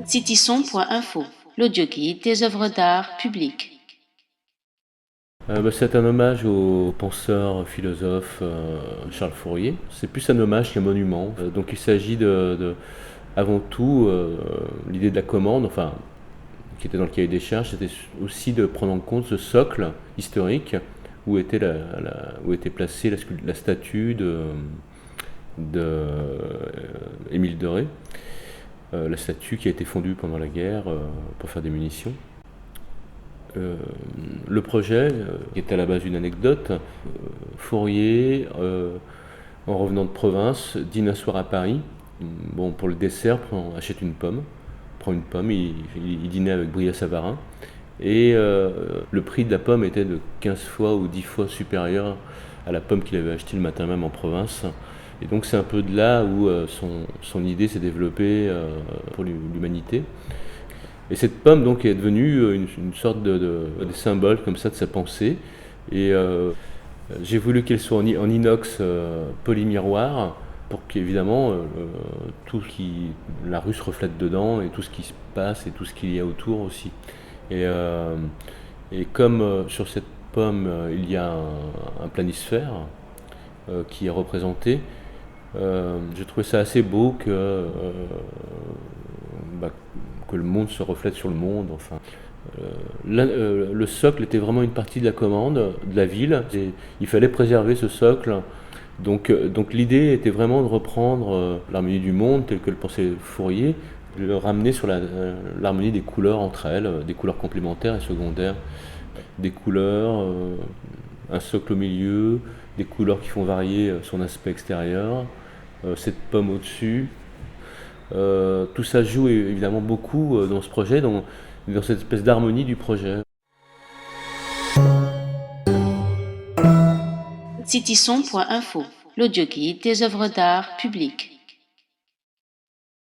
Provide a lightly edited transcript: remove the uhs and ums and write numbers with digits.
Citisson.info, l'audioguide des œuvres d'art publiques. C'est un hommage au penseur philosophe Charles Fourier. C'est plus un hommage qu'un monument. Donc il s'agit avant tout, l'idée de la commande, enfin, qui était dans le cahier des charges, c'était aussi de prendre en compte ce socle historique où était, où était placée la statue de Émile Doré, la statue qui a été fondue pendant la guerre pour faire des munitions. Le projet, qui est à la base une anecdote, Fourier, en revenant de province, dîne un soir à Paris. Bon, pour le dessert, achète une pomme, prend une pomme, il dînait avec Brillat-Savarin. Et le prix de la pomme était de 15 fois ou 10 fois supérieur à la pomme qu'il avait achetée le matin même en province. Et donc c'est un peu de là où son idée s'est développée pour l'humanité. Et cette pomme donc est devenue une sorte de symbole comme ça de sa pensée. Et j'ai voulu qu'elle soit en inox polymiroir pour qu'évidemment la rue se reflète dedans et tout ce qui se passe et tout ce qu'il y a autour aussi. Et, et comme sur cette pomme il y a un planisphère qui est représenté, j'ai trouvé ça assez beau bah, que le monde se reflète sur le monde. Enfin, le socle était vraiment une partie de la commande de la ville. Et il fallait préserver ce socle. Donc l'idée était vraiment de reprendre l'harmonie du monde tel que le pensait Fourier, de le ramener sur l'harmonie des couleurs entre elles, des couleurs complémentaires et secondaires, des couleurs, un socle au milieu, des couleurs qui font varier son aspect extérieur, cette pomme au-dessus. Tout ça joue évidemment beaucoup dans ce projet, dans cette espèce d'harmonie du projet. Citisson.info, l'audioguide des œuvres d'art publiques.